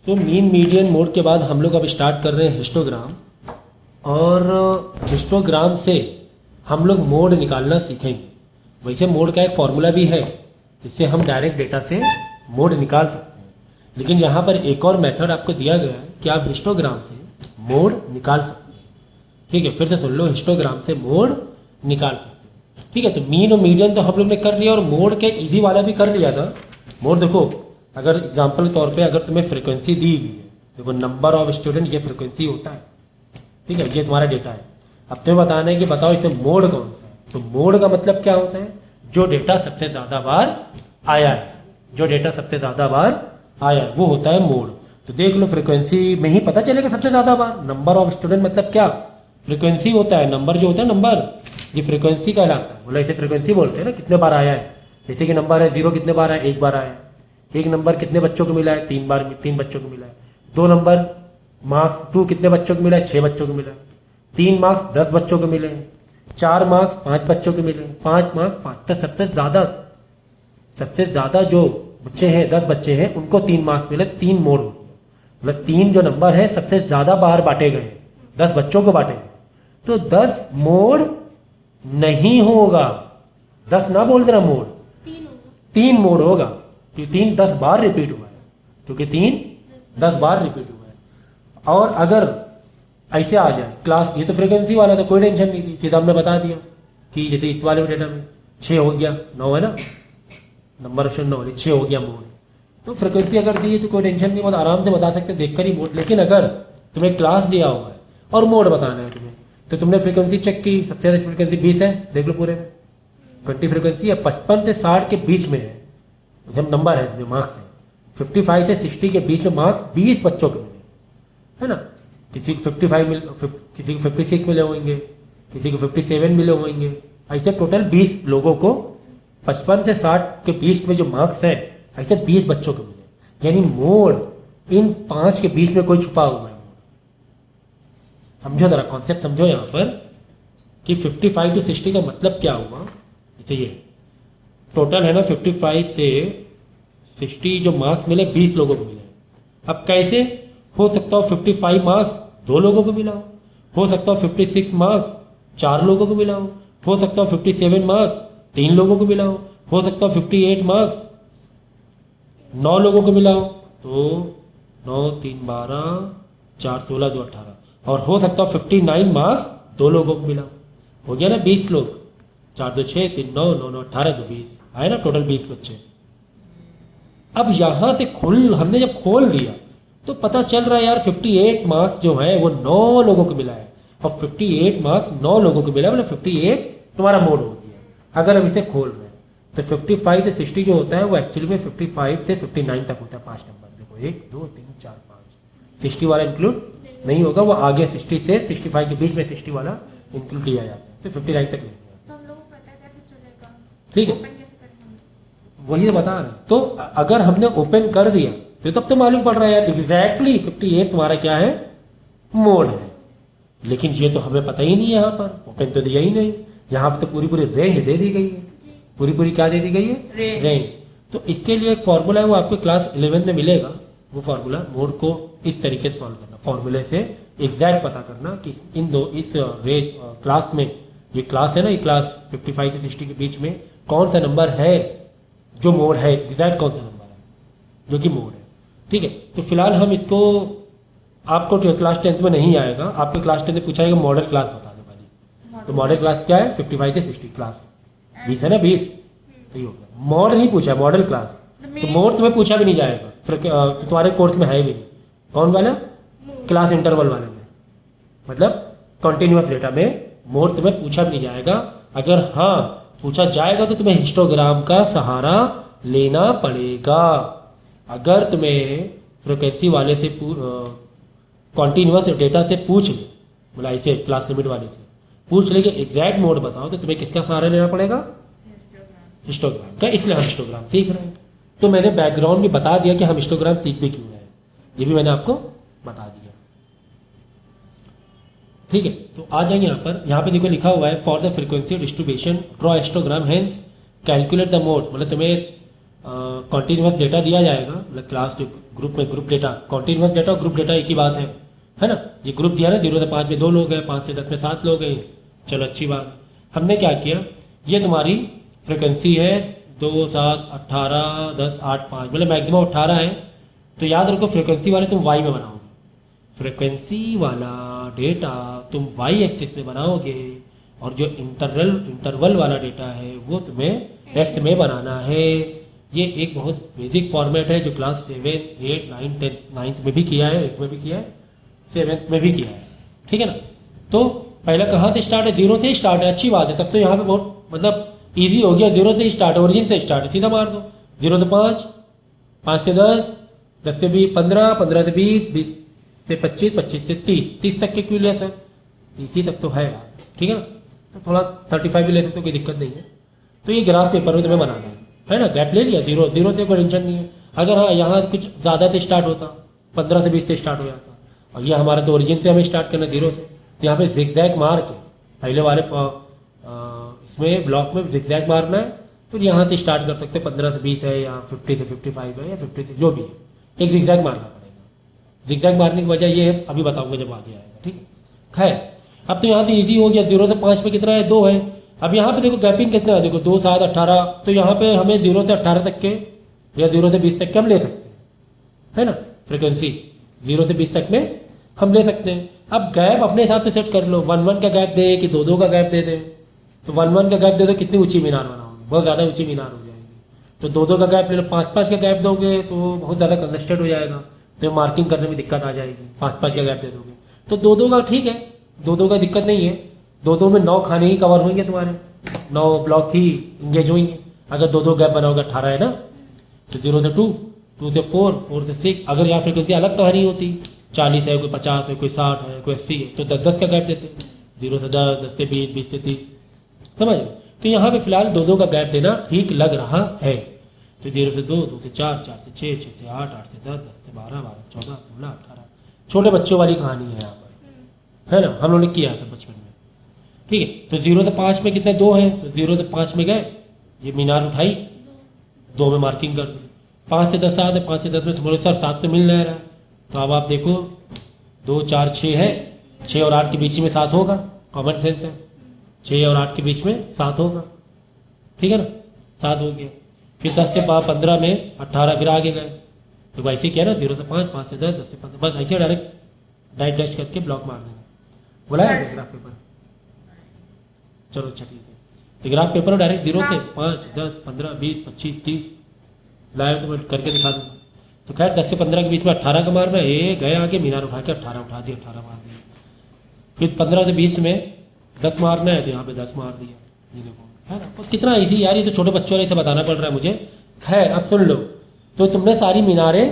तो mean median mode के बाद हम लोग अब स्टार्ट कर रहे हैं हिस्टोग्राम। और हिस्टोग्राम से हम लोग मोड निकालना सीखेंगे। वैसे मोड का एक फॉर्मूला भी है जिससे हम डायरेक्ट डेटा से मोड निकाल सकते हैं, लेकिन यहाँ पर एक और मेथड आपको दिया गया है कि आप हिस्टोग्राम से मोड निकाल सकते हैं। ठीक है, फिर से सुन लो, हिस्टोग्राम से मोड निकाल सकते हैं। ठीक है, तो मीन और मीडियन तो हम लोग ने कर लिया और मोड के इजी वाला भी कर लिया था। मोड देखो, अगर एग्जाम्पल के तौर पे अगर तुम्हें फ्रिक्वेंसी दी हुई है, देखो नंबर ऑफ स्टूडेंट ये फ्रिक्वेंसी होता है। ठीक है, ये तुम्हारा डेटा है। अब तुम्हें बताना है कि बताओ इसमें मोड कौन सा है। तो मोड का मतलब क्या होता है, जो डेटा सबसे ज़्यादा बार आया है, जो डेटा सबसे ज़्यादा बार आया है वो होता है मोड। तो देख लो, फ्रिक्वेंसी में ही पता चलेगा सबसे ज़्यादा बार। नंबर ऑफ स्टूडेंट मतलब क्या, फ्रिक्वेंसी होता है, नंबर जो होता है नंबर, ये फ्रिक्वेंसी कहलाता है। बोला इसे फ्रिक्वेंसी बोलते हैं ना, कितने बार आया है। जैसे कि नंबर है 0 कितने बार आया, 1 बार आया है। एक नंबर कितने बच्चों को मिला है, 3 बार, 3 बच्चों को मिला है। 2 नंबर मार्क्स 2 कितने बच्चों को मिला है, 6 बच्चों को मिला है। 3 मार्क्स 10 बच्चों को मिले हैं। 4 मार्क्स 5 बच्चों को मिले हैं। 5 मार्क्स 5, तो सबसे ज़्यादा जो बच्चे हैं 10 बच्चे हैं उनको 3 मार्क्स मिले, 3 मोड हो गया। मतलब 3 जो नंबर है सबसे ज़्यादा बार बांटे गए, 10 बच्चों को बांटे गए, तो 10 मोड नहीं होगा। 10 ना बोल देना मोड, 3 मोड होगा, क्योंकि 3 10 बार रिपीट हुआ है, क्योंकि 3 10 बार रिपीट हुआ है। और अगर ऐसे आ जाए क्लास, ये तो फ्रिक्वेंसी वाला था, कोई टेंशन नहीं थी, सीधा हमने बता दिया कि जैसे इस वाले डेटा में 6 हो गया, 9 है ना, नंबर ऑप्शन 9, 6 हो गया मोड। तो फ्रिक्वेंसी अगर दी है तो कोई टेंशन नहीं, बहुत आराम से बता सकते देखकर ही मोड। लेकिन अगर तुम्हें क्लास दिया हुआ है और मोड बताना है तुम्हें, तो तुमने फ्रिक्वेंसी चेक की, सबसे ज़्यादा फ्रिक्वेंसी 20 है, देख लो पूरे में 20 फ्रिक्वेंसी है। 55 से 60 के बीच में है, जब नंबर है जो मार्क्स है। 55 से 60 के बीच में मार्क्स 20 बच्चों को मिले, है ना। किसी को 55 मिले, किसी को 56 मिले होंगे, किसी को 57 मिले होंगे। ऐसे टोटल 20 लोगों को 55 से 60 के बीच में जो मार्क्स है, ऐसे 20 बच्चों को मिले। यानी मोड इन 5 के बीच में कोई छुपा हुआ है। समझो जरा, कॉन्सेप्ट समझो यहाँ पर कि 55 to 60 का मतलब क्या हुआ। जैसे ये टोटल है ना, 55 से 60 जो मार्क्स मिले 20 लोगों को मिले। अब कैसे हो सकता हो 55 मार्क्स 2 लोगों को मिला हो सकता हो 56 मार्क्स 4 लोगों को मिला हो सकता हो 57 मार्क्स 3 लोगों को मिला हो सकता हो 58 मार्क्स 9 लोगों को मिला हो। तो 9 3 12 4 16 2 18, और हो सकता हो 59 मार्क्स 2 लोगों को मिला हो गया ना 20 लोग। 4 2 6 3 9 9 9 18 2 20 आए ना, टोटल 20 बच्चे। अब यहां से हमने जब खोल दिया तो पता चल रहा है यार 58 मार्क्स जो है वो 9 लोगों को मिला है, और 58 मार्क्स 9 लोगों को मिला है, मतलब 58 तुम्हारा मोड हो गया। अगर हम इसे खोल रहे हैं तो 55 से 60 जो होता है वो एक्चुअली में 55 से 59 तक होता है, 5 नंबर। देखो 1 2 3 4 5, 60 वाला इंक्लूड नहीं होगा, वो आगे 60 से 65 के बीच में 60 वाला इंक्लूड किया जाता है, तो 59 तक नहीं गया। तो हम लोगों को पता कैसे चलेगा, ठीक है, ओपन कैसे करेंगे? वही तो बता रहे। तो अगर हमने ओपन कर दिया तो तब तो मालूम पड़ रहा है यार एग्जैक्टली 58 तुम्हारा क्या है, मोड है। लेकिन ये तो हमें पता ही नहीं है, यहाँ पर ओपन तो दिया ही नहीं। यहाँ पर तो पूरी पूरी रेंज दे दी गई है, पूरी क्या दे दी गई है, रेंज। तो इसके लिए एक फॉर्मूला है, वो आपको क्लास 11 में मिलेगा। वो फार्मूला, मोड को इस तरीके से सॉल्व करना, फॉर्मूले से एग्जैक्ट पता करना कि इस रेंज क्लास में, ये क्लास है ना, ये क्लास 55 से 60 के बीच में कौन सा नंबर है जो मोड है, एग्जैक्ट कौन सा नंबर है जो कि मोड है। ठीक है, तो फिलहाल हम इसको, आपको क्लास 10th में नहीं आएगा, आपको क्लास 10th में पूछा जाएगा मॉडल क्लास बता दो पहले। तो मॉडल क्लास क्या है, 55 से 60 क्लास 20 है ना, 20 तो ये हो गया। मॉड नहीं पूछा, मॉडल क्लास। तो मोड तुम्हें पूछा भी नहीं जाएगा, फिर तुम्हारे कोर्स में है भी नहीं। कौन वाला, क्लास इंटरवल वाले में, मतलब कॉन्टिन्यूअस डेटा में मोड तुम्हें पूछा भी नहीं जाएगा। अगर हाँ पूछा जाएगा तो तुम्हें हिस्टोग्राम का सहारा लेना पड़ेगा। अगर तुम्हें फ्रिक्वेंसी वाले से कॉन्टिन्यूअस डेटा से पूछ ले, बोला इसे क्लास लिमिट वाले से पूछ ले कि एग्जैक्ट मोड बताओ, तो तुम्हें किसका सहारा लेना पड़ेगा, हिस्टोग्राम का। इसलिए हम हिस्टोग्राम सीख रहे हैं। तो मैंने बैकग्राउंड भी बता दिया कि हम हिस्टोग्राम सीख भी क्यों रहे हैं, ये भी मैंने आपको बता दिया। ठीक है, तो आ जाएंगे यहाँ पे देखो लिखा हुआ है for the frequency distribution draw histogram, hence calculate the mode. मतलब तुम्हें कॉन्टीन्यूअस डेटा दिया जाएगा, मतलब क्लास जो ग्रुप में ग्रुप डेटा, कॉन्टीन्यूअस डेटा और ग्रुप डेटा एक ही बात है ना। ये ग्रुप दिया ना, 0 से 5 में 2 लोग हैं, 5 से 10 में 7 लोग हैं, चलो अच्छी बात है। हमने क्या किया, ये तुम्हारी फ्रिक्वेंसी है 2 7 18 10 8 5, मतलब मैक्सिमम 18 है। तो याद रखो फ्रिक्वेंसी वाले तुम वाई में बनाओगे, फ्रिक्वेंसी वाला डेटा तुम वाई एक्सिस में बनाओगे, और जो इंटरवल वाला डेटा है वो तुम्हें एक्स में बनाना है। ये एक बहुत बेसिक फॉर्मेट है जो क्लास 7 8 9 10 9th में भी किया है, 8 में भी किया है, 7th में भी किया है, ठीक है ना। तो पहला कहाँ से स्टार्ट है, 0 से ही स्टार्ट है, अच्छी बात है। तब तो यहाँ पे बहुत मतलब ईजी हो गया, 0 से ही स्टार्ट है, ओरिजिन से स्टार्ट है, सीधा मार दो। 0 से 5, 5 से 10, 10 से 20 15, 15 से 20, 20 से 25, 25 से 30, 30 तक के क्यूलियस है, 30 तक तो है यार, ठीक है ना। तो थोड़ा 35 भी ले सकते हो, कोई दिक्कत नहीं है। तो ये ग्राफ पेपर में तुम्हें बनाना है ना। गैप ले लिया, 0 से कोई टेंशन नहीं है। अगर हाँ यहाँ कुछ ज़्यादा से स्टार्ट होता, 15 से 20 से स्टार्ट हो जाता, और ये हमारा तो ओरिजिन से हमें स्टार्ट करना 0 से, तो यहाँ पे जिगजैग मार के पहले वाले इसमें ब्लॉक में जिगजैग मारना है, फिर यहाँ से स्टार्ट कर सकते हो। 15 से 20 है या 50 से 55 है या 50 से जो भी है, एक जिगजैग मारना पड़ेगा। जिगजैग मारने की वजह ये है, अभी बताऊंगा जब आगे आएगा, ठीक है। खैर अब तो यहाँ से इजी हो गया, 0 से 5 में कितना है, 2 है। अब यहाँ पे देखो गैपिंग कितना है, देखो 2 7 18, तो यहाँ पे हमें 0 से 18 तक के या 0 से 20 तक के हम ले सकते हैं, है ना। फ्रिक्वेंसी 0 से 20 तक में हम ले सकते हैं। अब गैप अपने हिसाब से सेट कर लो, 1 1 का गैप दे कि 2 2 का गैप दे दे। तो 1 1 का गैप दे दो, कितनी ऊंची मीनार बनाओगे, बहुत ज़्यादा ऊंची मीनार हो जाएगी। तो 2 2 का गैप ले लो, 5 5 का गैप दोगे तो बहुत ज़्यादा कंजस्टेड हो जाएगा, तो मार्किंग करने में दिक्कत आ जाएगी। 5 5 का गैप दे दोगे तो 2 2 का ठीक है, 2 2 का दिक्कत नहीं है। 2 2 में 9 खाने ही कवर होंगे तुम्हारे, 9 ब्लॉक ही इंगेज होंगे। अगर 2 2 गैप बनाओगे, 18 है ना, तो 0 से 2, 2 से 4, 4 से 6। अगर यहाँ फ्रिक्वेंसी अलग कहानी होती, 40 है, कोई 50 है, कोई 60 है, कोई 80 है, तो 10 10 का गैप देते, 0 से 10, 10 से 20, 20 से 30, समझ। तो यहाँ पे फिलहाल 2 2 का गैप देना ठीक लग रहा है। तो 0 से 2, 2 से 4, 4 से 6, 6 से 8, 8 से 10, 10 से 12, 12 से 14, 16, 18। छोटे बच्चों वाली कहानी है यहाँ पर, है ना, हम लोगों ने किया था बचपन में, ठीक है। तो 0 से 5 में कितने, 2 हैं, तो 0 से 5 में गए, ये मीनार उठाई, 2 में मार्किंग कर दी। 5 से 10 7 है, 5 से 10 में बोले सर 7 तो मिल नहीं रहा है, तो अब आप देखो 2 4 6 है, 6 और 8 के बीच में 7 होगा, कॉमन सेंस है, 6 और 8 के बीच में 7 होगा, ठीक है ना, 7 हो गया। फिर 10 से 15 में 18, फिर आगे गए, तो वैसे किया ना, 0 से 5, 5 से 10, 10 से 15, बस ऐसे डायरेक्ट डैश करके ब्लॉक मार देना। बोला है ग्राफ पेपर, चलो अच्छा ठीक है। तो ग्राफ पेपर डायरेक्ट 0 से 5, 10, 15, 20, 25, 30 लाए तो मैं करके दिखा दूंगा। तो खैर 10 से 15 के बीच में 18 का मारना, ये गए आगे मीनार उठा के 18 उठा दिया, 18 मार दिया। फिर 15 से 20 में 10 मारना है, तो यहाँ पे 10 मार दिया, ये देखो, है ना। तो कितना ईजी यार, ये तो छोटे बच्चों वाले से बताना पड़ रहा है मुझे। खैर अब सुन लो, तो तुमने सारी मीनारें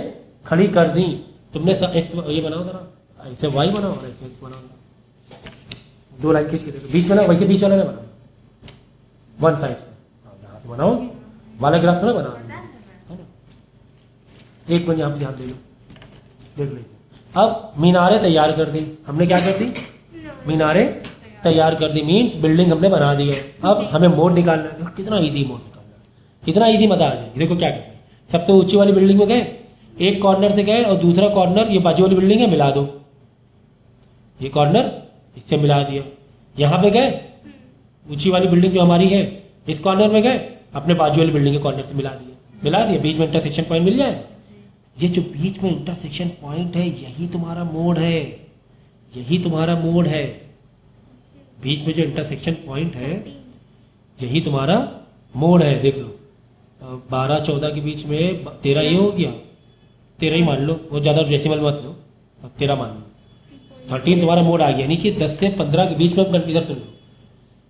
खड़ी कर दी, तुमने एक्स ये बनाओ जरा, ऐसे वाई बनाओ और ऐसे एक्स बनाओ, 2 लाइन खींच के देखो, बीच में ना, वैसे बीच वाला ना बनाओ, वन साइड से यहाँ से बनाओगे, वाला ग्राफ थोड़ा बनाओगे, है ना। एक मिनट यहाँ पे ध्यान दे लो, देख लो। अब मीनारें तैयार कर दी हमने, क्या कर दी, मीनारें तैयार कर दी, मीन्स बिल्डिंग हमने बना दी है। अब हमें मोड निकालना है, देखो कितना इजी मोड निकालना है, इतना इजी मजा आ जाए। देखो क्या करना है, सबसे ऊंची वाली बिल्डिंग में गए, एक कॉर्नर से गए और दूसरा कॉर्नर ये बाजू वाली बिल्डिंग है, मिला दो, ये कॉर्नर इससे मिला दिया। यहाँ पे गए, ऊंची वाली बिल्डिंग जो हमारी है, इस कॉर्नर में गए, अपने बाजू वाली बिल्डिंग के कॉर्नर से मिला दिया, बीच में इंटरसेक्शन पॉइंट मिल जाए। ये जो बीच में इंटरसेक्शन पॉइंट है, यही तुम्हारा मोड है, यही तुम्हारा मोड है। बीच में जो इंटरसेक्शन पॉइंट है, यही तुम्हारा मोड है। देख लो 12 14 के बीच में 13 ये हो गया, 13 ही मान लो, वो ज़्यादा डेसिमल मत लो, 13 मान लो, 13 तुम्हारा मोड आ गया। यानी कि 10 से 15 के बीच में, इधर सुन लो,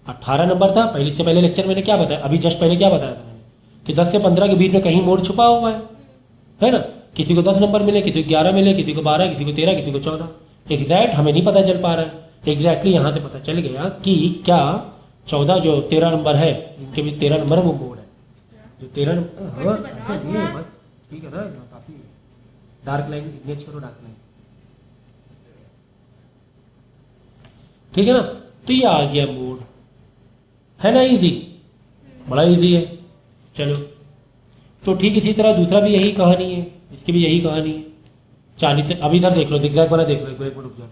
18 नंबर था पहले, से पहले लेक्चर मैंने क्या बताया, अभी जस्ट पहले क्या बताया था मैंने, कि 10 से 15 के बीच में कहीं मोड छुपा हुआ है ना। किसी को 10 नंबर मिले, किसी को 11 मिले, किसी को 12, किसी को 13, किसी को 14, एग्जैक्ट हमें नहीं पता चल पा रहा है। एग्जैक्टली यहाँ से पता चल गया कि क्या 14 जो 13 नंबर है, इनके भी 13 नंबर वो मोड है, जो 13 नंबर, बस ठीक है ना, काफी डार्क लाइन इमेज करो, डार्क लाइन, ठीक है ना। तो ये आ गया मोड, है ना, इजी, बड़ा इजी है। चलो तो ठीक इसी तरह दूसरा भी यही कहानी है, इसकी भी यही कहानी है। 40 से अभी इधर देख लो, जिगजैग वाला देख लो, एक मिनट रुक जाओ,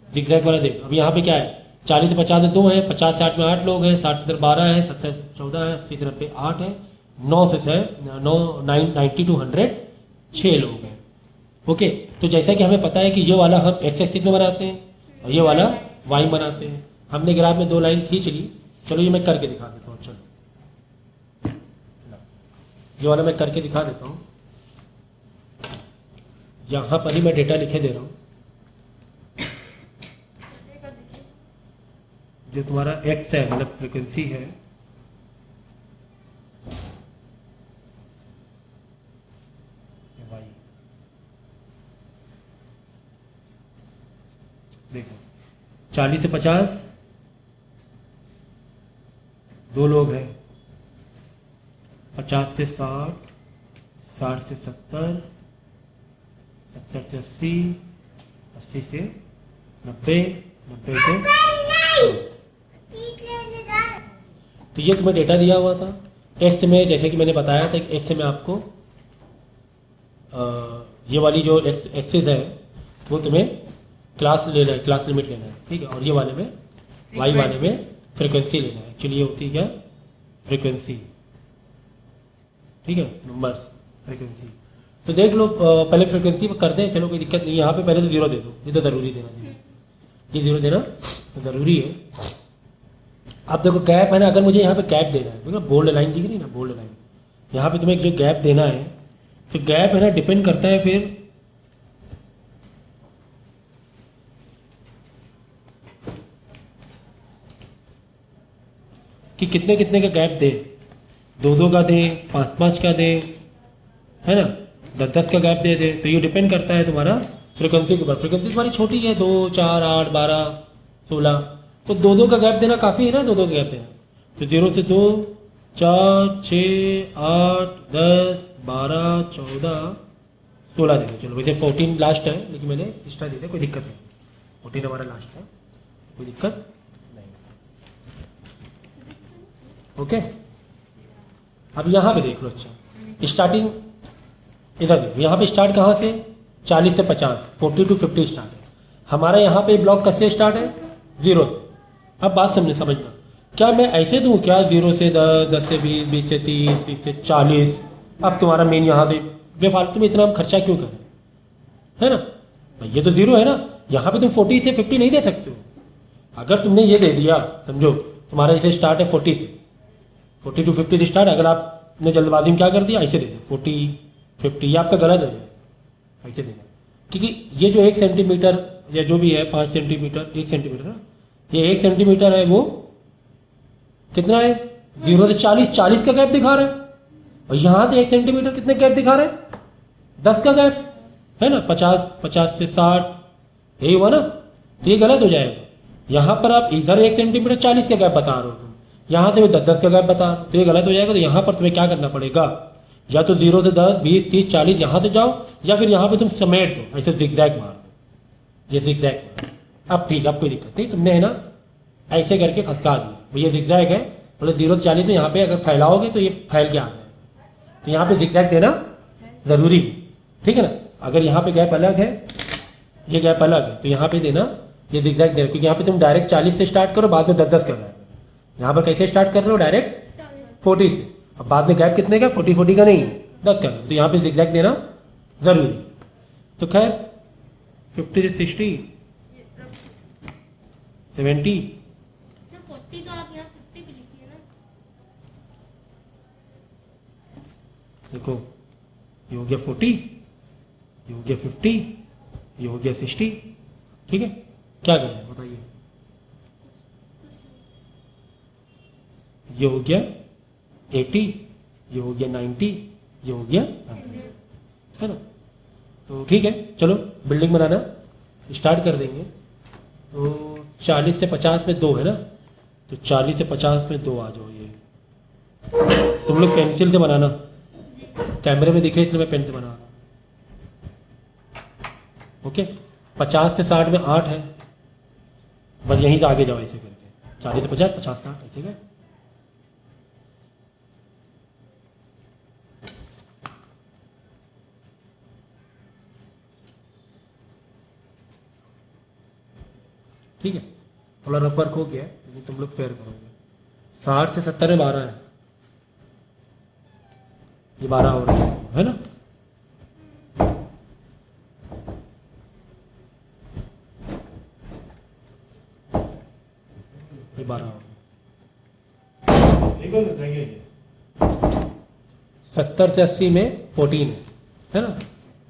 जिगजैग वाला देख लो। अब यहाँ पे क्या है, 40 से 50 में 2 है, 50 से 8 में 8 लोग हैं, 60 से 12 है, 70 से 14 है, 80 से 90 8 है, 9 से 90 to 100 6 लोग हैं। ओके, तो जैसा कि हमें पता है कि ये वाला हम एक्स एक्सिस में बनाते हैं और ये वाला वाई बनाते हैं। हमने ग्राफ में 2 लाइन खींच ली, चलो ये मैं करके दिखा देता हूँ। चलो ये वाला मैं करके दिखा देता हूँ। यहाँ पर ही मैं डेटा लिखे दे रहा हूँ। जो तुम्हारा एक्स है मतलब फ्रीक्वेंसी है, वाई, देखो 40 से 50 2 लोग हैं, 50 से 60, 60 से 70, 70 से 80, 80 से 90, 90 से 100। तो ये तुम्हें डेटा दिया हुआ था। एक्स में जैसे कि मैंने बताया था कि एक्स में आपको ये वाली जो एक्सिस है वो तुम्हें क्लास लेना है, क्लास लिमिट लेना है, ठीक है। और ये वाले में वाई वाले में फ्रीक्वेंसी लेना है। एक्चुअली ये होती है क्या, फ्रीक्वेंसी, ठीक है, नंबर्स फ्रीक्वेंसी। तो देख लो, पहले फ्रीक्वेंसी कर दें, चलो कोई दिक्कत नहीं। यहाँ पे पहले तो 0 दे दो, ये तो ज़रूरी देना, ये 0 देना ज़रूरी है। अब देखो गैप है ना, अगर मुझे यहाँ पे गैप देना है, देखो बोल्ड लाइन दिख रही है ना, बोल्ड लाइन, यहाँ पे तुम्हें जो गैप देना है, तो गैप है ना डिपेंड करता है फिर कि कितने कितने का गैप दे, 2-2 का दे, 5-5 का दे, है ना, 10-10 का गैप दे। तो ये डिपेंड करता है तुम्हारा फ्रिक्वेंसी के ऊपर। फ्रिक्वेंसी तुम्हारी छोटी है, 2, 4, 8, 12, 16, तो 2-2 का गैप देना काफ़ी है ना, 2-2 का गैप देना। तो 0 से 2, 4, 6, 8, 10, 12, 14, 16 दे दो। चलो वैसे 14 लास्ट है, लेकिन मैंने एक्स्ट्रा दे दिया, कोई दिक्कत नहीं। 14 हमारा लास्ट है, कोई दिक्कत नहीं। ओके, अब यहाँ पे देख लो। अच्छा, स्टार्टिंग इधर देखो, यहाँ पे स्टार्ट कहाँ से, 40 से 50, 40 to 50 स्टार्ट है हमारा। यहाँ पे ब्लॉक कैसे स्टार्ट है, 0 से। अब बात समझना, क्या मैं ऐसे दूं क्या, 0 से 10, 10 से 20, 20 से 30, 30 से 40। अब तुम्हारा मेन यहाँ से बेफालतू में इतना हम खर्चा क्यों करें, है ना भाई, ये तो 0 है ना। यहाँ पे तुम 40 से 50 नहीं दे सकते हो। अगर तुमने ये दे दिया, समझो तुम्हारा इसे स्टार्ट है 40 से, 40 to 50 से स्टार्ट, अगर आपने जल्दबाजी में क्या कर दिया, ऐसे दे दिया 40, 50, ये आपका गलत है, ऐसे देना। क्योंकि ये जो 1 सेंटीमीटर या जो भी है 5 सेंटीमीटर, 1 सेंटीमीटर ना, ये 1 सेंटीमीटर है, वो कितना है, 0 से 40, 40 का गैप दिखा रहा है। और यहाँ से 1 सेंटीमीटर कितने गैप दिखा रहे हैं, 10 का गैप, है ना। 50, 50 से 60, यही हुआ ना। तो ये गलत हो जाएगा। यहाँ पर आप इधर 1 सेंटीमीटर 40 का गैप बता रहे हो तुम, यहाँ से भी 10-10 का गैप बता रहे हो, तो ये गलत हो जाएगा। तो यहाँ पर तुम्हें क्या करना पड़ेगा, या तो 0 से 10, 20, 30, 40 यहाँ से जाओ, या फिर यहाँ पे तुम समेट दो, ऐसे जिगजैग मार दो, ये जिगजैग। अब ठीक, अब कोई दिक्कत नहीं, तुमने है ना ऐसे करके खसका दिया, ये जिगजैग है, बोले 0 से 40 में यहाँ पे अगर फैलाओगे तो ये फैल के आ जाए। तो यहाँ पे जिगजैग देना ज़रूरी है, ठीक है ना। अगर यहाँ पे गैप अलग है, ये गैप अलग है, तो यहाँ पे देना ये जिगजैग देना, क्योंकि यहाँ पे तुम डायरेक्ट 40 से स्टार्ट करो, बाद में 10-10 का गैप। यहाँ पर कैसे स्टार्ट कर रहे हो, डायरेक्ट 40 से, अब बाद में गैप कितने का, 40 का नहीं, 10 का। तो यहाँ पे जिगजैग देना ज़रूरी। तो खैर 50 से 60, 70, 40 तो आप यहाँ 50 भी लिखिए ना। देखो ये हो गया 40, ये हो गया 50, ये हो गया 60, ठीक है। क्या करें बताइए, ये हो गया 80, ये हो गया 90, ये हो गया 100, है ना। तो ठीक है, चलो बिल्डिंग बनाना स्टार्ट कर देंगे। तो 40 से 50 में 2 है ना, तो 40 से 50 में 2 आ जाओ। ये तुम लोग पेंसिल से बनाना, कैमरे में दिखे इसलिए मैं पेन से बना रहा हूँ। ओके, 50 से 60 में 8 है, बस यहीं से आगे जाओ ऐसे करके, 40 से 50, 50 से 60 ऐसे गए। ठीक है, थोड़ा रफ वर्क हो गया है लेकिन तुम लोग फेयर करोगे। 60 से 70 में 12 है, ये 12 हो रहा है ना। ये 12 हो गया। 70 से 80 में 14 है ना,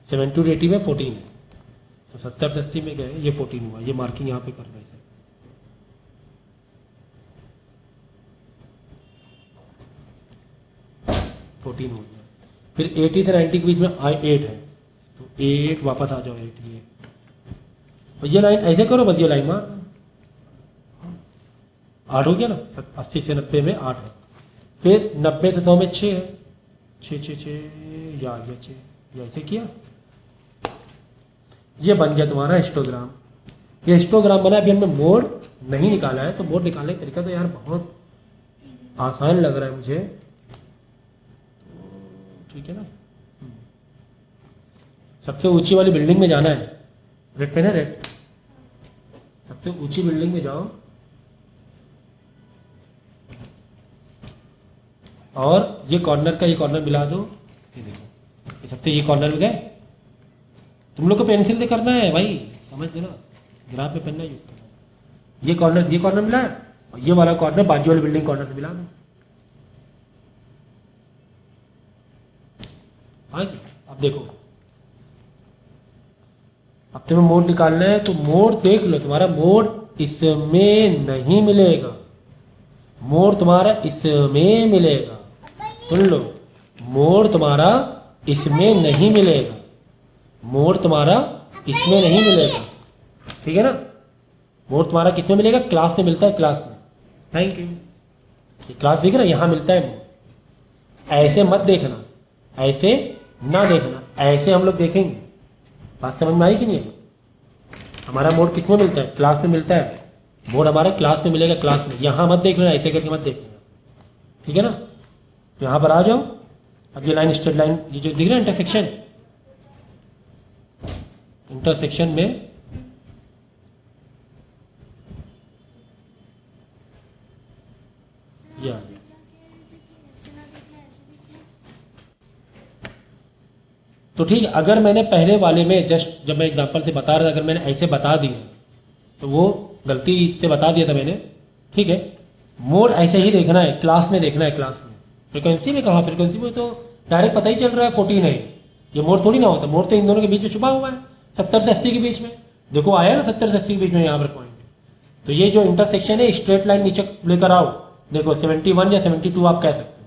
70 to 80 में 14 है, तो 70 से 80 में गए, ये 14 हुआ, ये मार्किंग यहाँ पे कर रहे थे। हो गया। फिर 80 से 90 के बीच में 8 है, तो 8 वापस आ जाओ 8 ये, और ये लाइन ऐसे करो बस, ये लाइन मार 8 हो गया ना। 80 से 90 में 8 है, फिर 90 से 100 में 6 है, 6 6 6 या 6, ये ऐसे किया, ये बन गया तुम्हारा हिस्टोग्राम। ये हिस्टोग्राम बना। अभी हमने मोड नहीं निकाला है, तो मोड निकालने का तरीका तो यार बहुत आसान लग रहा है मुझे, ठीक है ना। सबसे ऊंची वाली बिल्डिंग में जाना है, रेड पेन है, रेड, सबसे ऊंची बिल्डिंग में जाओ और ये कॉर्नर का ये कॉर्नर मिला दो, ये देखो, ये सबसे ये कॉर्नर में गए। तुम लोग को पेंसिल से करना है भाई, समझ लेना, ग्राफ में पेन ना यूज करना। ये कॉर्नर मिला है, और ये वाला कॉर्नर बाजू वाली बिल्डिंग कॉर्नर से मिला दो। हाँ, अब देखो, अब तुम्हें मोड निकालना है, तो मोड देख लो, तुम्हारा मोड इसमें नहीं मिलेगा, मोड तुम्हारा इसमें मिलेगा। सुन लो, मोड तुम्हारा इसमें नहीं मिलेगा, मोड तुम्हारा इसमें नहीं मिलेगा, ठीक है ना। मोड तुम्हारा किसमें मिलेगा? क्लास में मिलता है, क्लास में। Thank you. ये क्लास दिख रहा है, यहां मिलता है मोड। ऐसे मत देखना, ऐसे ना देखना, ऐसे हम लोग देखेंगे। बात समझ में आई कि नहीं? हमारा मोड किसमें मिलता है? क्लास में मिलता है। मोड हमारा क्लास में मिलेगा, क्लास में। यहां मत देख लेना, ऐसे करके मत देख लेना, ठीक है ना। तो यहां पर आ जाओ। अब ये लाइन, स्ट्रेट लाइन, ये जो दिख रहा है इंटरसेक्शन, इंटरसेक्शन में ये आ गया। तो ठीक है, अगर मैंने पहले वाले में जस्ट जब मैं एग्जांपल से बता रहा था, अगर मैंने ऐसे बता दिया तो वो गलती से बता दिया था मैंने, ठीक है। मोड ऐसे ही देखना है, क्लास में देखना है, क्लास में। फ्रिक्वेंसी में कहा? फ्रिक्वेंसी में तो डायरेक्ट पता ही चल रहा है 14 है। ये मोड थोड़ी ना होता, मोड तो इन दोनों के बीच में छुपा हुआ है, 70 से 80 के बीच में। देखो आया ना 70 से 80 के बीच में यहाँ पर पॉइंट। तो ये जो इंटरसेक्शन है, स्ट्रेट लाइन नीचे लेकर आओ। देखो 71 या 72 आप कह सकते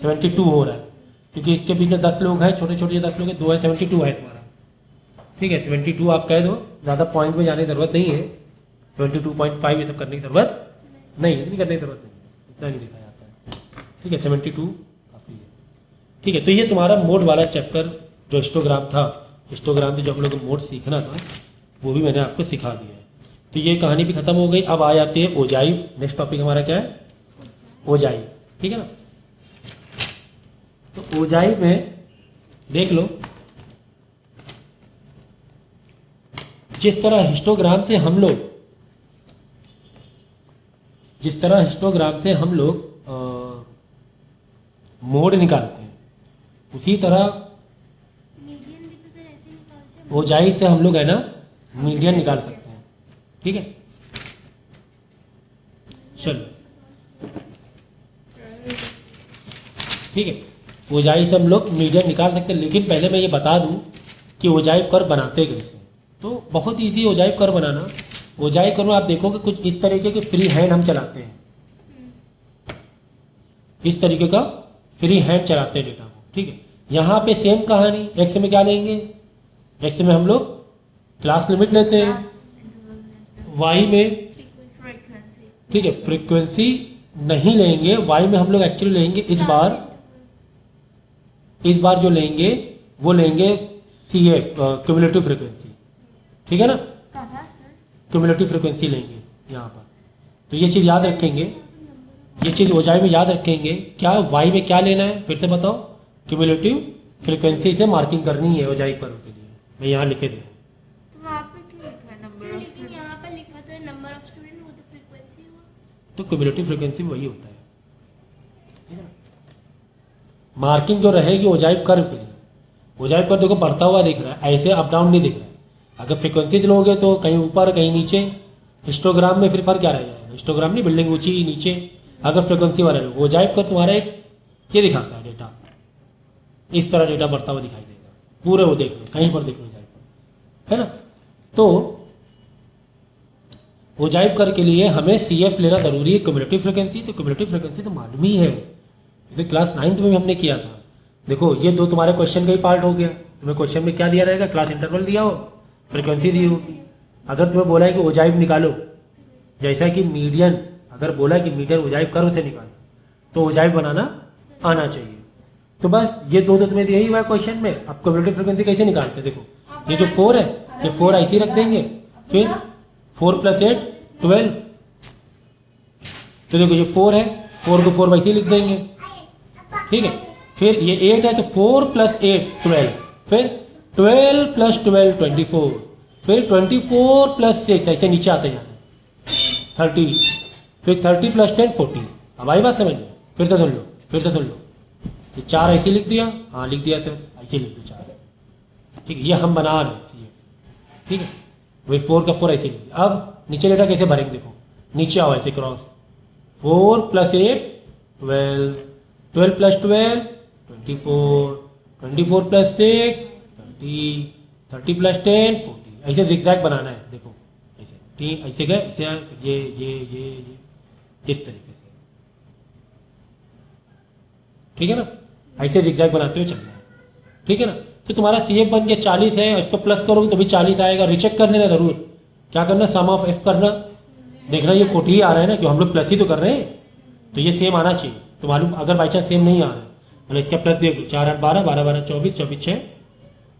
हो, 72 हो रहा है, क्योंकि इसके पीछे 10 लोग हैं, छोटे छोटे 10 लोग हैं, 2 है, 72 है तुम्हारा, ठीक है। 72 आप कह दो, ज़्यादा पॉइंट में जाने की जरूरत नहीं है। 72.5 ये सब करने की जरूरत नहीं, इतनी करने की जरूरत नहीं, इतना नहीं देखा जाता है, ठीक है। 72 काफ़ी है, ठीक है। तो ये तुम्हारा मोड वाला चैप्टर जो हिस्टोग्राम था, हिस्टोग्राम से जो हम लोग को मोड सीखना था, वो भी मैंने आपको सिखा दिया है। तो ये कहानी भी खत्म हो गई। अब आ जाती है ओजाइव। नेक्स्ट टॉपिक हमारा क्या है? ओजाइव, ठीक है ना। तो ओजाइव में देख लो, जिस तरह हिस्टोग्राम से हम लोग मोड निकालते हैं, उसी तरह मीडियन भी तो सर ऐसे ही निकालते हैं। ओजाइव से हम लोग है ना मीडियन निकाल सकते हैं, ठीक है। चलो ठीक है, ओजाइव से हम लोग मीडियन निकाल सकते हैं। लेकिन पहले मैं ये बता दूं कि ओजाइव कर्व बनाते कैसे। तो बहुत इजी ओजाइव कर्व बनाना। ओजाइव कर्व आप देखोगे कुछ इस तरीके के फ्री हैंड हम चलाते हैं, इस तरीके का फ्री हैंड चलाते हैं डेटा को, ठीक है। यहाँ पे सेम कहानी, एक्स में क्या लेंगे? एक्स में हम लोग क्लास लिमिट लेते हैं, वाई में, ठीक है, फ्रीक्वेंसी नहीं लेंगे। वाई में हम लोग एक्चुअली लेंगे इस बार जो लेंगे वो लेंगे CF, क्यूमुलेटिव फ्रीक्वेंसी, ठीक है ना। क्यूमुलेटिव फ्रीक्वेंसी लेंगे यहाँ पर। तो ये चीज़ याद रखेंगे, ये चीज़ ओजाइव में याद रखेंगे। क्या वाई में क्या लेना है फिर से बताओ? क्यूमुलेटिव फ्रीक्वेंसी से मार्किंग करनी है ओजाइव कर्व के लिए। मैं यहाँ लिखे दूँ, लेकिन यहाँ पर लिखा तो है नंबर ऑफ तो क्यूमुलेटिव फ्रीक्वेंसी वही होता है, ठीक है ना। मार्किंग जो रहेगी ओजाइव कर्व के लिए, ओजाइव कर्व देखो बढ़ता हुआ दिख रहा है, ऐसे अप डाउन नहीं दिख रहा है। अगर फ्रीक्वेंसी लोगे तो कहीं ऊपर कहीं नीचे, हिस्टोग्राम में फिर फर्क क्या रह जाएगा, हिस्टोग्राम नहीं बिल्डिंग ऊंची नीचे, अगर फ्रीक्वेंसी वाले लोग, ओजाइव कर्व तुम्हारा एक ये दिखाता है डेटा, इस तरह डेटा बढ़ता हुआ दिखाई देगा पूरे, वो देख लो कहीं पर देख लो ओजाइव कर्व, है ना। तो ओजाइव कर्व के लिए हमें CF लेना जरूरी है, क्यूमुलेटिव फ्रीक्वेंसी। तो क्यूमुलेटिव फ्रीक्वेंसी तो मालूम ही है, तो क्लास 9th में भी हमने किया था। देखो ये दो तुम्हारे क्वेश्चन का ही पार्ट हो गया। तुम्हें क्वेश्चन में क्या दिया रहेगा, क्लास इंटरवल दिया हो, फ्रीक्वेंसी दी होगी। अगर तुम्हें बोला है कि ओजाइव निकालो, जैसा कि मीडियन, अगर बोला कि मीडियन ओजाइव कर्व से निकालो, तो ओजाइव बनाना आना चाहिए। तो बस ये दो तो तुम्हें दिया ही हुआ है क्वेश्चन में। अब क्यूमुलेटिव फ्रीक्वेंसी कैसे निकालते हैं, देखो ये जो 4 है, ये 4 ऐसे ही रख देंगे, फिर 4 + 8 12। तो देखो ये 4 है, 4 को 4 वैसे ही लिख देंगे, ठीक है। फिर ये 8 है तो 4 + 8 12, फिर 12 + 12 24, फिर 24 + 6 ऐसे नीचे आते जाना 30, फिर 30 + 10 40। अब आई बात समझ में, फिर से सुन लो, फिर से सुन लो। ये 4 ऐसे लिख दिया, हाँ लिख दिया सर, ऐसे लिख दो 4, ठीक है। ये हम बना रहे हैं, ठीक है। वही 4 का 4 ऐसे लिख दिया। अब नीचे डेटा कैसे भरेंगे, देखो नीचे आओ ऐसे क्रॉस, 4 + 8 12, 12 + 12 24, 24 + 6 30, 30 + 10 40। ऐसे जिगजैग बनाना है, देखो ऐसे ठीक, ऐसे गए, ऐसे ये इस तरीके से, ठीक है ना। ऐसे जिगजैग बनाते हुए चलना है, ठीक है ना। तो तुम्हारा CF बन के 40 है, इसको प्लस करोगे तो भी 40 आएगा। रिचेक कर लेना जरूर, क्या करना, सम ऑफ F करना, देखना ये 40 ही आ रहा है ना, क्यों हम लोग प्लस ही तो कर रहे हैं, तो ये सेम आना चाहिए। तो मालूम अगर बाई चांस सेम नहीं आ रहा है, मतलब इसका प्लस देख लो, 4 8 12 12 12 24 24 6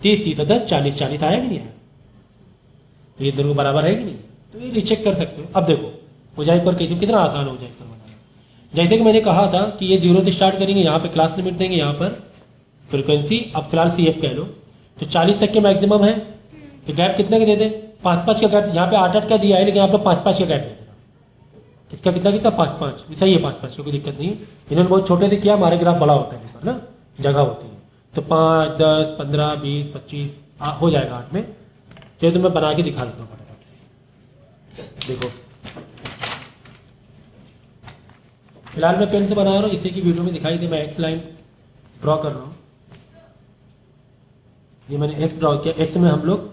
30 30 10 40 40 आया कि नहीं आया, तो ये दोनों बराबर है कि नहीं, तो ये रिचेक कर सकते हो। अब देखो ओजाइव पर कैसे, कितना आसान हो जाएगा बनाना। जैसे कि मैंने कहा था कि ये 0 से स्टार्ट करेंगे, यहाँ पे क्लास लिमिट देंगे, यहाँ पर फ्रीक्वेंसी, अब फिलहाल CF कह लो, तो 40 तक के मैक्सिमम है, तो गैप कितने के दे दें, 5 5 का गैप। यहाँ पे 8 8 का दिया है, लेकिन यहाँ पे 5 5 का गैप दे देना। इसका कितना कितना 5 5, सही है 5 5, कोई दिक्कत नहीं है। इन्होंने बहुत छोटे से किया, हमारे ग्राफ बड़ा होता है इस पर ना, जगह होती है, तो 5 10 15 20 25 हो जाएगा 8 में। चलो तो मैं बना के दिखा देता हूँ फटाफट, देखो फिलहाल मैं पेन से बना रहा हूँ, इससे कि वीडियो में दिखाई दे। मैं एक्स लाइन ड्रॉ कर रहा हूँ, ये मैंने एक्स ड्रॉ किया। एक्स में हम लोग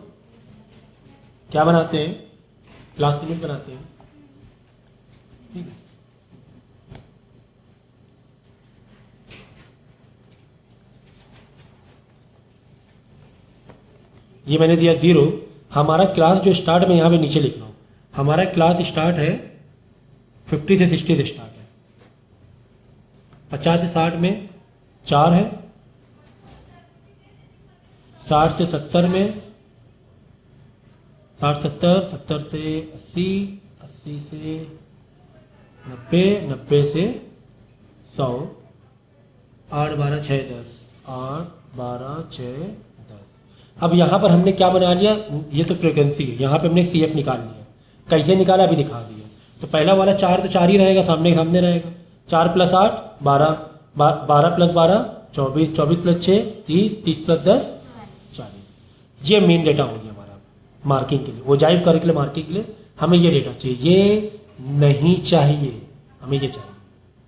क्या बनाते हैं, क्लास लिमिट बनाते हैं, ठीक है। ये मैंने दिया 0। हमारा क्लास जो स्टार्ट में यहाँ पे नीचे लिख रहा हूँ, हमारा क्लास स्टार्ट है 50 से 60 से स्टार्ट है, 50 से 60 में 4 है, 60 से 70 में 60 70, 70 से 80, 80 से 90, 90 से 100, 8 12 6 10, 8 12 6 10। अब यहाँ पर हमने क्या बना लिया, ये तो फ्रीक्वेंसी है, यहाँ पे हमने CF निकाल लिया। कैसे निकाला अभी दिखा दिया। तो पहला वाला 4 तो 4 ही रहेगा, सामने सामने रहेगा, 4 + 8 12, 12 + 12 24, 24 + 6 30, 30 + 10 40। ये मेन डेटा हो गया हमारा मार्किंग के लिए, ओजाइव कर्व के लिए, मार्किंग के लिए हमें ये डेटा चाहिए, ये नहीं चाहिए, हमें ये चाहिए,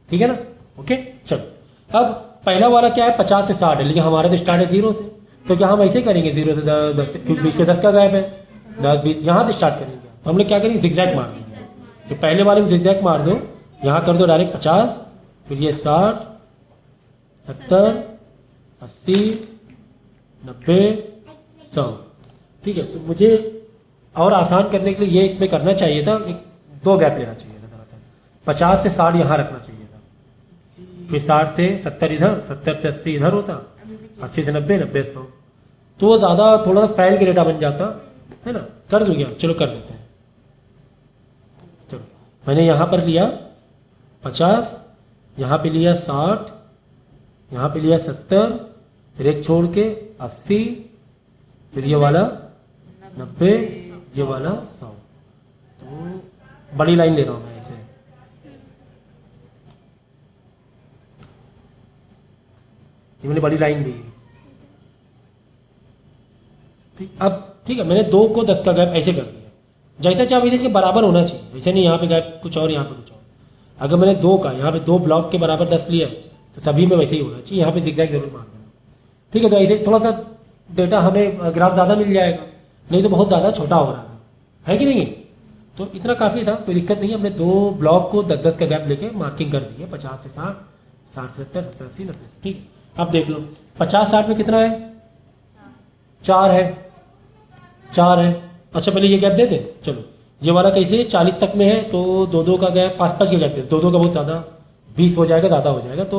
ठीक है ना। ओके चलो, अब पहला वाला क्या है 50 से 60 है, लेकिन हमारा तो स्टार्ट है 0 से, तो क्या हम ऐसे करेंगे 0 से 10, क्योंकि बीच में 10 का गैप है, 10 20 यहाँ से स्टार्ट करेंगे। तो हम लोग क्या करेंगे, जिगजैग मार देंगे। तो पहले वाले में जिगजैग मार दो, यहाँ कर दो डायरेक्ट 50, फिर ये 60 70 80 90 100, ठीक है। तो मुझे और आसान करने के लिए ये इसमें करना चाहिए था, 2 गैप लेना चाहिए था दरअसल, 50 से 60 यहाँ रखना चाहिए था, फिर 60 से 70 इधर, 70 से 80 इधर होता, 80 से 90 90 100, तो वो ज़्यादा थोड़ा सा फाइल के डेटा बन जाता है ना। कर दो क्या, चलो कर देते हैं। चलो मैंने यहाँ पर लिया 50, यहाँ पे लिया 60, यहाँ पे लिया 70, फिर एक छोड़ के 80, फिर ये वाला 90, ये वाला 100। तो बड़ी लाइन ले रहा हूँ मैं ऐसे, ये मैंने बड़ी लाइन दी है। ठीक, अब ठीक है, मैंने 2 को 10 का गैप ऐसे कर दिया, जैसा चाहे वैसे इसके बराबर होना चाहिए, वैसे नहीं यहाँ पे गैप कुछ और यहाँ पे कुछ और। अगर मैंने 2 का यहाँ पे 2 ब्लॉक के बराबर 10 लिया तो सभी में वैसे ही होना चाहिए, यहाँ पे जिगजैग जरूर मार देना। ठीक है, तो ऐसे थोड़ा सा डेटा हमें ग्राफ ज़्यादा मिल जाएगा, नहीं तो बहुत ज़्यादा छोटा हो रहा है कि नहीं। तो इतना काफ़ी था, कोई दिक्कत नहीं है। हमने 2 ब्लॉक को 10-10 का गैप लेके मार्किंग कर दी है, 50 से 60, 60 से 70, 70 80, 90। ठीक, अब देख लो 50-60 में कितना है, 4 है, 4 है। अच्छा पहले ये गैप दे दें, चलो ये वाला कैसे 40 तक में है तो 2-2 का गैप 5-5 के गैप दे, 2-2 का बहुत ज़्यादा 20 हो जाएगा, ज़्यादा हो जाएगा, तो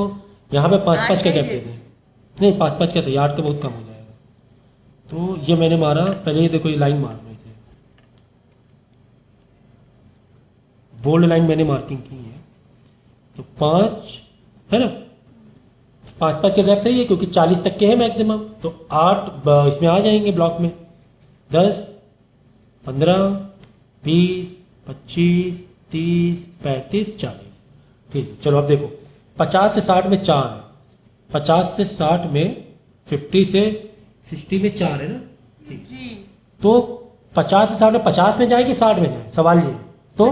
यहाँ पे 5-5 का गैप दे दें। नहीं 5-5 का तो 8 का बहुत कम हो जाएगा। तो ये मैंने मारा, पहले ये देखो ये लाइन मार रहे थे, बोल्ड लाइन मैंने मार्किंग की है, तो 5 है ना, 5-5 के गैप सही है क्योंकि 40 तक के हैं मैक्सिमम, तो 8 इसमें आ जाएंगे ब्लॉक में, 10, 15, 20, 25, 30, 35, 40। ठीक है, चलो अब देखो 50 से 60 में 4 है, 50 से 60 में 50 से 60 में 4 है ना। ठीक, तो 50 से 60 में 50 में जाए कि 60 में जाए, सवाल ये है। तो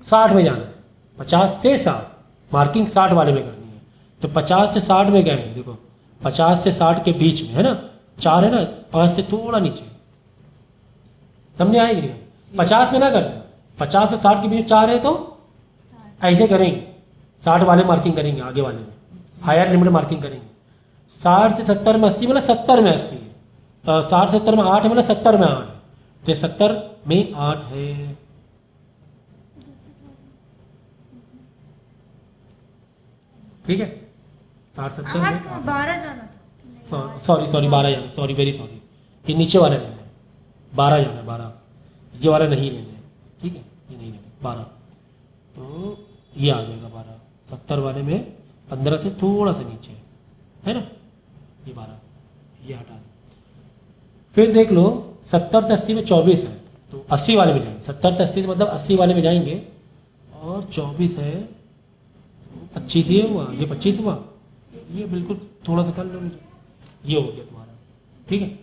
60 में जाना है, 50 से 60 मार्किंग 60 वाले में करनी है, तो 50 से 60 में गए, देखो 50 से 60 के बीच में है ना, 4 है ना, 5 से थोड़ा नीचे, समझे आएगी नहीं, 50 में ना करना, 50 से 60 के बीच 4 है तो ऐसे करेंगे, 60 वाले मार्किंग करेंगे, आगे वाले में हायर लिमिट मार्किंग करेंगे। 60 से 70 में 80 मतलब 70 में 80 है, 60 से 70 में 8 है मतलब 70 में 8 है, तो 70 में 8 है। ठीक है, 60-70 में 12 जाना था। सॉरी 12 जाना, सॉरी वेरी सॉरी, ये नीचे वाला लेना है, 12 जाना है, 12, ये वाला नहीं लेना है। ठीक है, ये नहीं लेना 12, तो ये आ जाएगा 12, 70 वाले में 15 से थोड़ा सा नीचे है ना, ये 12, ये हटा दो। फिर देख लो 70 से 80 में 24 है, तो 80 वाले में जाएंगे, 70 से 80 मतलब 80 वाले में जाएंगे, और 24 है, 25 ये हुआ, ये 25 हुआ, ये बिल्कुल थोड़ा सा कर लो, ये हो गया तुम्हारा। ठीक है,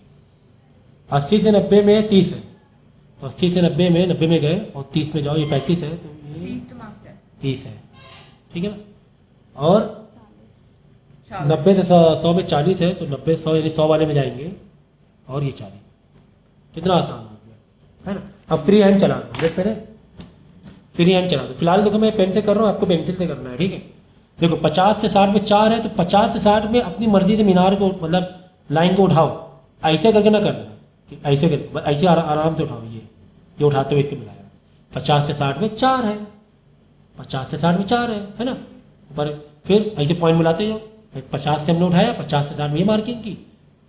80 से 90 में 30 है, तो 80 से 90 में 90 में गए और 30 में जाओ, ये 35 है, तो ये 30 है। ठीक है ना, और 90 से 100 में 40 है, तो 90 100 यानी 100 वाले में जाएंगे, और ये 40। कितना आसान हो गया है ना। अब फ्री हैंड चला दो, देख पहले फ्री हैंड चला दो। फिलहाल देखो मैं पेन से कर रहा हूँ, आपको पेंसिल से करना है। ठीक है, देखो 50 से 60 में 4 है, तो 50 से 60 में अपनी मर्जी से मीनार को मतलब लाइन को उठाओ, ऐसे करके ना करना, ऐसे कर, ऐसे आराम से उठाओ, ये उठाते हुए इसके मिलाया। 50 से 60 में 4 है, 50 से 60 में 4 है ना, ऊपर फिर ऐसे पॉइंट मिलाते जाओ, 50 से हमने उठाया, 50 से 60 में ये मार्किंग की,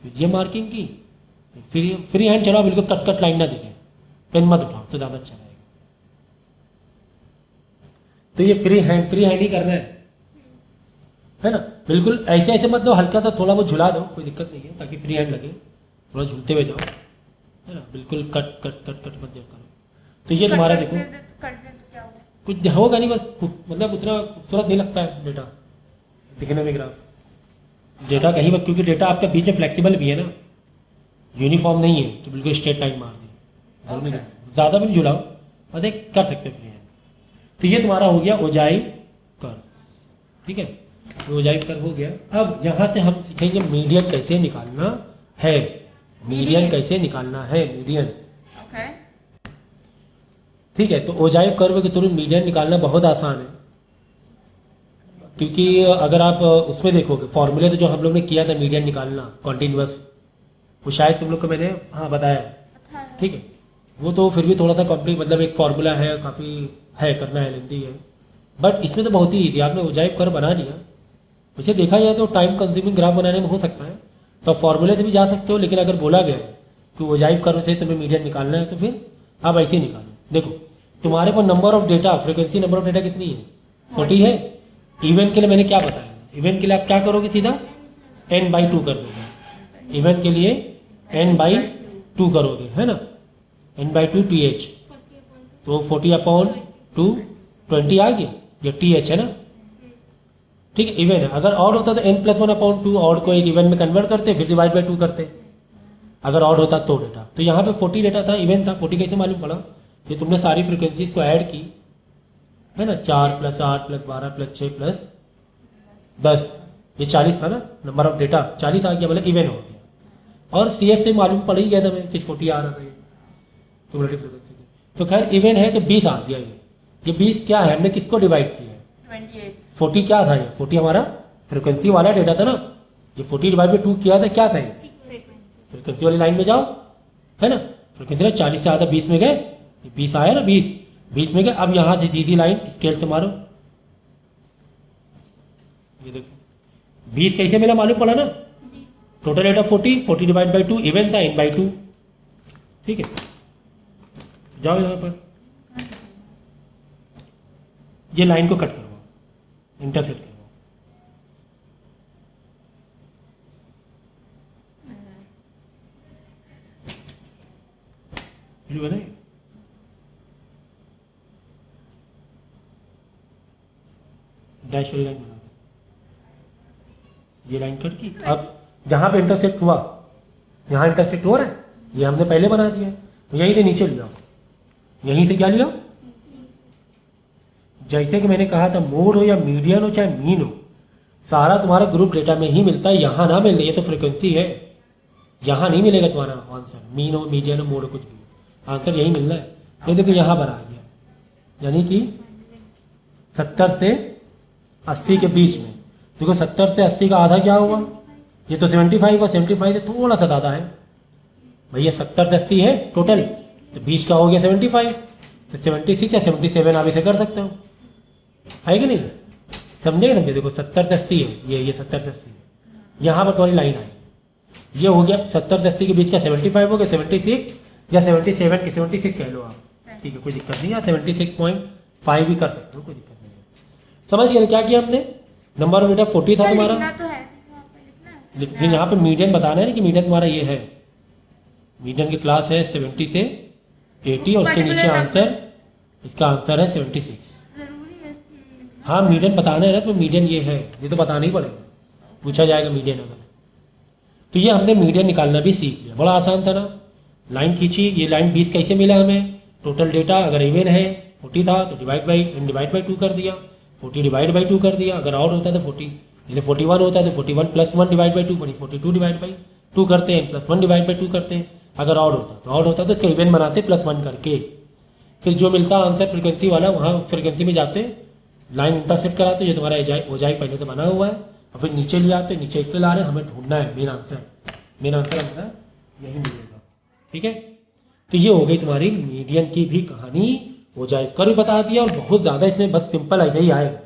फिर ये मार्किंग की, फिर फ्री हैंड चलाओ, बिल्कुल कट लाइन ना दिखे, पेन मत उठाओ तो ज़्यादा अच्छा रहेगा। तो ये फ्री हैंड ही करना है ना, बिल्कुल ऐसे ऐसे मत लो, हल्का सा थोड़ा बहुत झुला दो, कोई दिक्कत नहीं है, ताकि फ्री हैंड लगे, थोड़ा झूलते हुए जाओ, है ना, बिल्कुल कट मत देव करो। तो ये तुम्हारा देखो कुछ होगा नहीं, बस मतलब उतना खूबसूरत नहीं लगता है डेटा दिखने में, ग्राफ डेटा कहीं पर, क्योंकि डेटा आपका बीच में फ्लेक्सिबल भी है ना, यूनिफॉर्म नहीं है, तो बिल्कुल स्ट्रेट लाइन मार दी, ज़्यादा भी नहीं झुलाओ, बस एक कर सकते हो फ्री हैंड। तो ये तुम्हारा हो गया ओजाइव कर्व। ठीक है, तो ओजाइव कर्व हो गया। अब यहाँ से हम सीखेंगे मीडियन कैसे निकालना है, मीडियन कैसे निकालना है, मीडियन। ठीक है, तो ओजाइव कर्व के थ्रू मीडियन निकालना बहुत आसान है, क्योंकि अगर आप उसमें देखोगे फॉर्मूले तो जो हम लोग ने किया था मीडियन निकालना कॉन्टिन्यूअस, वो शायद तुम लोग को मैंने बताया। ठीक है, वो तो फिर भी थोड़ा सा कॉम्प्लिक, मतलब एक फॉर्मूला है, काफ़ी है, करना है, लेंथी है, बट इसमें तो बहुत ही ईजी, आपने ओजाइव कर्व बना लिया। वैसे देखा जाए तो टाइम कंज्यूमिंग ग्राफ बनाने में हो सकता है, तो आप फॉर्मूले से भी जा सकते हो, लेकिन अगर बोला गया कि ओजाइव कर्व से तुम्हें मीडियन निकालना है, तो फिर आप ऐसे ही निकालो। देखो तुम्हारे पास number of data, frequency number of data कितनी है, 40 है। इवेंट के लिए मैंने क्या बताया, इवेंट के लिए आप क्या करोगे, सीधा n/2 कर दोगे, इवेंट के लिए n/2 करोगे, है ना, n/2 TH, तो 40/2 20 आ गया, ये TH है ना, ठीक है, इवन है। अगर ऑड होता तो n+1/2, ऑड को एक इवन में कन्वर्ट करते, फिर डिवाइड बाई 2 करते, अगर ऑड होता तो डेटा। तो यहाँ पे 40 डेटा था, इवन था। 40 कैसे मालूम पड़ा? ये तुमने सारी फ्रिक्वेंसीज को ऐड की है ना, 4 + 8 + 12 + 6 + 10, ये 40 था ना, नंबर ऑफ डेटा 40 आ गया, मतलब इवन हो गया। और CF से मालूम पड़ ही गया था मैं कि 40 आ रहा था ये क्यूमुलेटिव फ्रिक्वेंसी। तो खैर इवन है तो 20 आ गया ये 20 क्या है, हमने किसको डिवाइड किया है? 28। 40 क्या था? ये 40 हमारा फ्रिक्वेंसी वाला डेटा था ना, ये 40 डिवाइड बाई 2 किया था, क्या था ये? फ्रिक्वेंसी वाली लाइन में जाओ, है ना, फ्रिक्वेंसी 40 से आधा 20 में गए, 20 आया ना, 20 में गए। अब यहाँ से सीधी लाइन स्केल से मारो, ये देखो 20 कैसे मिला मालूम पड़ा ना। Total data 40 divide by 2, even था n/2। ठीक है, जाओ यहाँ पर ये लाइन को कट करवाओ, इंटरसेक्ट करवाओ। बने डैश वाली लाइन बना, ये लाइन कट की। अब जहां पे इंटरसेक्ट हुआ, यहाँ इंटरसेक्ट हो रहा है, ये हमने पहले बना दिया है, यहीं से नीचे लिया, यहीं से क्या लिया, जैसे कि मैंने कहा था मोड हो या मीडियन हो चाहे मीन हो, सारा तुम्हारा ग्रुप डेटा में ही मिलता है, यहाँ ना मिलने, ये तो फ्रिक्वेंसी है, यहाँ नहीं मिलेगा तुम्हारा आंसर, मीन हो मीडियन हो मोड हो कुछ भी, आंसर यही मिलना है। ये देखो यहाँ पर आ गया, यानी कि 70 से 80 के बीच में। देखो 70 से 80 का आधा क्या हुआ, ये तो 75 और 75 से थोड़ा सा ज़्यादा है भैया, 70 से 80 है टोटल, तो 20 का हो गया 75, तो 76 या 77 आप इसे कर सकते हो, है कि नहीं? समझे? देखो 70 से 80 है, ये 70 से 80 है, यहाँ पर तुम्हारी लाइन आई, ये हो गया 70 से 80 के बीच का 75 हो गया, 76 या 77 के 76 कह लो आप, ठीक है, कोई दिक्कत नहीं है, 76.5 भी कर सकते हो, कोई दिक्कत नहीं है। समझ गए क्या किया हमने? नंबर ऑफ डेटा 40 था तुम्हारा, लिखना तो है, वहाँ पे लिखना है। फिर यहाँ पे मीडियन बताना है ना कि मीडियन तुम्हारा ये है, मीडियन की क्लास है 70 से 80 और उसके नीचे आंसर, इसका आंसर है 76। जरूरी है। हाँ मीडियन बताना है ना, तो मीडियन ये है, ये तो बताना ही पड़ेगा, पूछा जाएगा मीडियन अगर। तो ये हमने मीडियन निकालना भी सीख लिया, बड़ा आसान था ना। लाइन खींची, ये लाइन 20 कैसे मिला हमें, टोटल डेटा अगर इवन है 40 था तो डिवाइड बाई 2 कर दिया, 40 डिवाइड बाई 2 कर दिया, अगर ऑड होता है तो 40, जैसे 41 होता है तो 41 + 1 डिवाइड बाई 2, 42 डिवाइड बाई 2 करते हैं, +1 डिवाइड बाई 2 करते हैं। अगर ऑड होता तो इसका इवन बनाते +1 करके, फिर जो मिलता आंसर फ्रिक्वेंसी वाला, वहाँ उस फ्रिक्वेंसी में जाते, लाइन इंटरसेक्ट कराते, ये तुम्हारा ओजाई पहले से बना हुआ है, और फिर नीचे ले आते, नीचे इसलिए ला रहे हैं, हमें ढूंढना है मेन आंसर हमारा यही मिलेगा। ठीक है, तो ये हो गई तुम्हारी मीडियन की भी कहानी, ओजाई कर्व बता दिया, और बहुत ज़्यादा इसमें बस सिंपल ऐसे ही आएगा,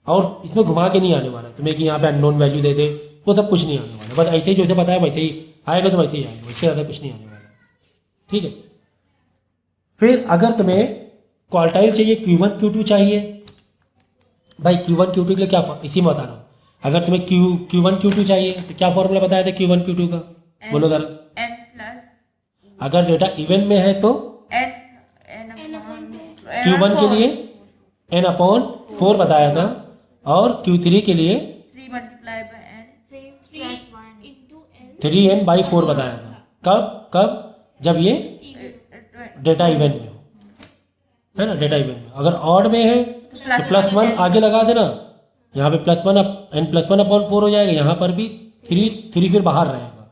और इसमें घुमा के नहीं आने वाला तुम्हें कि यहाँ पे अननोन वैल्यू दे दे, वो सब कुछ नहीं आने वाला, बस ऐसे ही जैसे बताया वैसे ही आएगा, तो वैसे ही आएगा, उससे ज़्यादा कुछ नहीं आने वाला। ठीक है, फिर अगर तुम्हें क्वार्टाइल चाहिए, Q1 Q2 चाहिए, भाई Q1 Q2 के लिए क्या, इसी में बता रहा हूँ, अगर तुम्हें Q1 Q2 चाहिए तो क्या फॉर्मूला बताया था Q1 Q2 का, बोलो जरा। n प्लस अगर डेटा इवन में है तो Q1 के लिए n/4 बताया था, और Q3 के लिए 3 मल्टीप्लाई बाय n 3n/4 बताया था। कब जब ये डेटा इवन में हो, है ना, डेटा इवन में। अगर ऑड में है तो +1 आगे लगा देना, यहाँ पे +1 n+1/4 हो जाएगा, यहाँ पर भी 3 फिर बाहर रहेगा,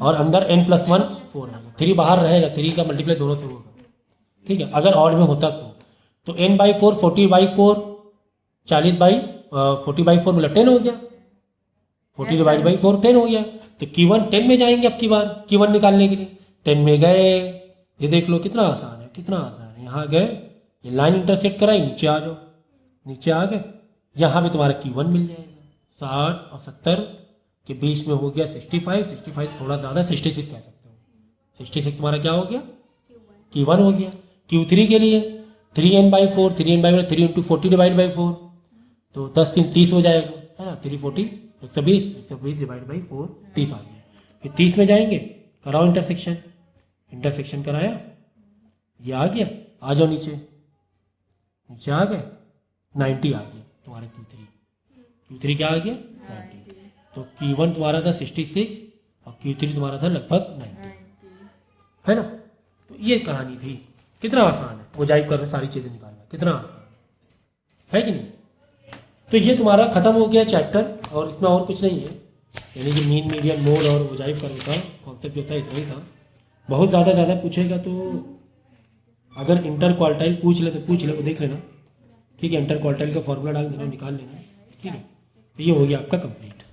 और अंदर n+1 4 रहेगा, 3 बाहर रहेगा, 3 का मल्टीप्लाई दोनों से होगा। ठीक है, अगर ऑड में होता तो n/4 40/4 40/4 मतलब 10 हो गया, 40 डिवाइड बाई 4 10 हो गया। तो Q1 10 में जाएंगे अब की बार Q1 निकालने के लिए, 10 में गए, ये देख लो कितना आसान है, कितना आसान है। यहाँ गए, ये लाइन इंटरसेक्ट कराई, नीचे आ जाओ, नीचे आ गए, यहाँ भी तुम्हारा Q1 मिल जाएगा। 60 और 70 के बीच में हो गया 65 से थोड़ा ज़्यादा 66 कह सकते हो। 66 तुम्हारा क्या हो गया, Q1 हो गया। Q3 के लिए 3n/4 3 × 40 डिवाइड बाई 4, तो 10 3 30 हो जाएगा, है ना, 340 120 डिवाइड बाई 4 30 आ गया। फिर 30 में जाएंगे, कराओ इंटरसेक्शन कराया, ये आ गया, आ जाओ नीचे आ गए, 90 आ गया तुम्हारे Q3 क्या आ गया 90। तो Q1 तुम्हारा था 66 और Q3 तुम्हारा था लगभग 90, है ना। तो ये कहानी थी। कितना आसान है मोजाइक करके सारी चीज़ें निकालना, कितना आसान है कि नहीं। तो ये तुम्हारा खत्म हो गया चैप्टर, और इसमें और कुछ नहीं है, यानी कि मीन मीडियन मोड और मोजाइक कर्व का कॉन्सेप्ट जो था इतना ही था। बहुत ज़्यादा पूछेगा तो अगर इंटर क्वार्टाइल पूछ ले तो पूछ ले, वो देख लेना, ठीक है। इंटर क्वार्टाइल का फॉर्मूला डाल देना, निकाल लेना, ठीक है। तो ये हो गया आपका कंप्लीट।